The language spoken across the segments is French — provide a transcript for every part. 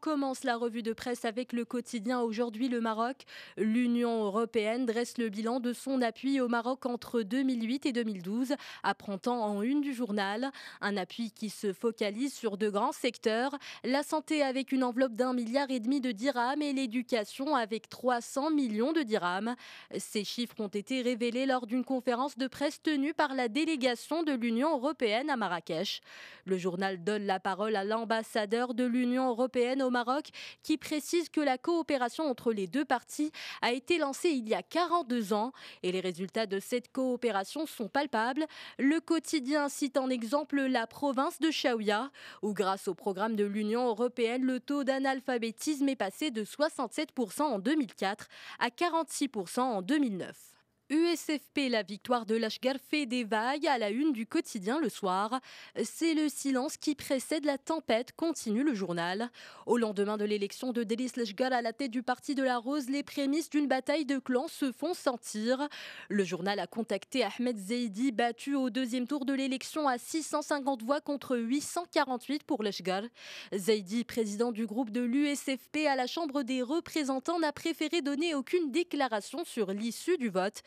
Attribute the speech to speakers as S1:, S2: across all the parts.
S1: commence la revue de presse avec le quotidien Aujourd'hui le Maroc. L'Union européenne dresse le bilan de son appui au Maroc entre 2008 et 2012, apprend-on en une du journal. Un appui qui se focalise sur de grands secteurs, la santé avec une enveloppe d'1,5 milliard de dirhams et l'éducation avec 300 millions de dirhams. Ces chiffres ont été révélés lors d'une conférence de presse tenue par la délégation de l'Union européenne à Marrakech. Le journal donne la parole à l'ambassadeur de l'Union européenne au Maroc qui précise que la coopération entre les deux parties a été lancée il y a 42 ans et les résultats de cette coopération sont palpables. Le quotidien cite en exemple la province de Chaouia où grâce au programme de l'Union européenne, le taux d'analphabétisme est passé de 67% en 2004 à 46% en 2009. USFP, la victoire de l'Ashgar fait des vagues à la une du quotidien Le Soir. C'est le silence qui précède la tempête, continue le journal. Au lendemain de l'élection de Delis Lashgar à la tête du Parti de la Rose, les prémices d'une bataille de clans se font sentir. Le journal a contacté Ahmed Zeidi, battu au deuxième tour de l'élection à 650 voix contre 848 pour Lashgar. Zeidi, président du groupe de l'USFP à la Chambre des représentants, n'a préféré donner aucune déclaration sur l'issue du vote.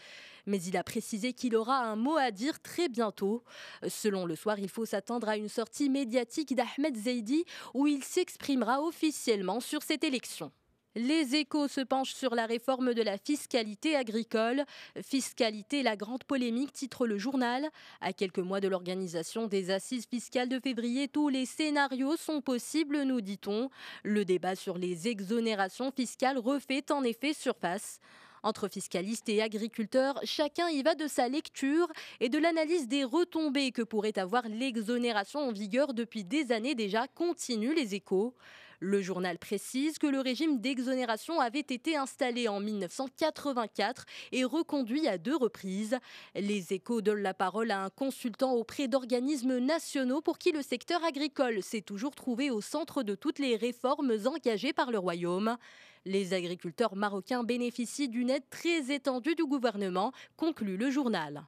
S1: Mais il a précisé qu'il aura un mot à dire très bientôt. Selon Le Soir, il faut s'attendre à une sortie médiatique d'Ahmed Zeidi où il s'exprimera officiellement sur cette élection. Les Échos se penchent sur la réforme de la fiscalité agricole. Fiscalité, la grande polémique, titre le journal. À quelques mois de l'organisation des assises fiscales de février, tous les scénarios sont possibles, nous dit-on. Le débat sur les exonérations fiscales refait en effet surface. Entre fiscalistes et agriculteurs, chacun y va de sa lecture et de l'analyse des retombées que pourrait avoir l'exonération en vigueur depuis des années déjà, continuent les Échos. Le journal précise que le régime d'exonération avait été installé en 1984 et reconduit à 2 reprises. Les Échos donnent la parole à un consultant auprès d'organismes nationaux pour qui le secteur agricole s'est toujours trouvé au centre de toutes les réformes engagées par le Royaume. Les agriculteurs marocains bénéficient d'une aide très étendue du gouvernement, conclut le journal.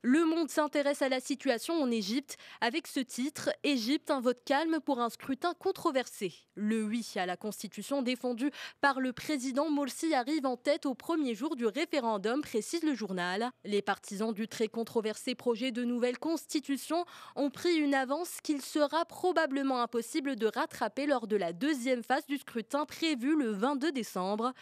S1: Le Monde s'intéresse à la situation en Égypte avec ce titre « Égypte, un vote calme pour un scrutin controversé ». Le oui à la constitution défendu par le président Morsi arrive en tête au premier jour du référendum, précise le journal. Les partisans du très controversé projet de nouvelle constitution ont pris une avance qu'il sera probablement impossible de rattraper lors de la deuxième phase du scrutin prévu le 22 décembre.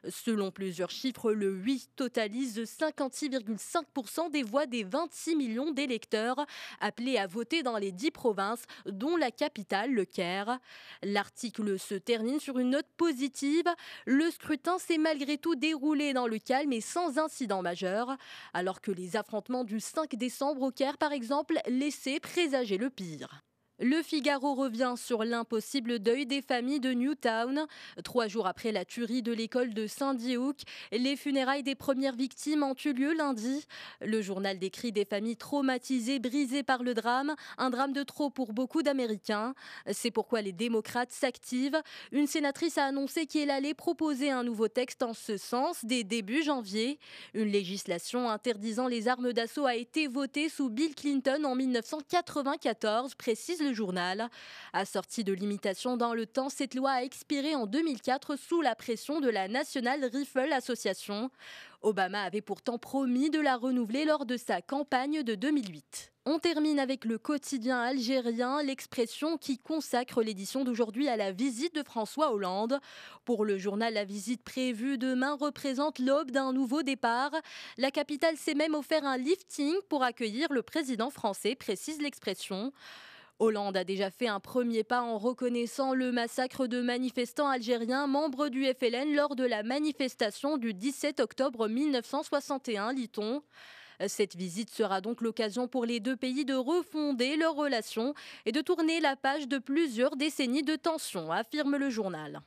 S1: Selon plusieurs chiffres, le oui totalise 56,5% des voix des 26 millions d'électeurs appelés à voter dans les 10 provinces, dont la capitale, le Caire. L'article se termine sur une note positive. Le scrutin s'est malgré tout déroulé dans le calme et sans incident majeur, alors que les affrontements du 5 décembre au Caire, par exemple, laissaient présager le pire. Le Figaro revient sur l'impossible deuil des familles de Newtown. 3 jours après la tuerie de l'école de Sandy Hook, les funérailles des premières victimes ont eu lieu lundi. Le journal décrit des familles traumatisées, brisées par le drame, un drame de trop pour beaucoup d'Américains. C'est pourquoi les démocrates s'activent. Une sénatrice a annoncé qu'elle allait proposer un nouveau texte en ce sens dès début janvier. Une législation interdisant les armes d'assaut a été votée sous Bill Clinton en 1994, précise le journal. Assortie de limitations dans le temps, cette loi a expiré en 2004 sous la pression de la National Rifle Association. Obama avait pourtant promis de la renouveler lors de sa campagne de 2008. On termine avec le quotidien algérien, l'Expression qui consacre l'édition d'aujourd'hui à la visite de François Hollande. Pour le journal, la visite prévue demain représente l'aube d'un nouveau départ. La capitale s'est même offert un lifting pour accueillir le président français, précise l'Expression. Hollande a déjà fait un premier pas en reconnaissant le massacre de manifestants algériens membres du FLN lors de la manifestation du 17 octobre 1961, lit-on. Cette visite sera donc l'occasion pour les deux pays de refonder leurs relations et de tourner la page de plusieurs décennies de tensions, affirme le journal.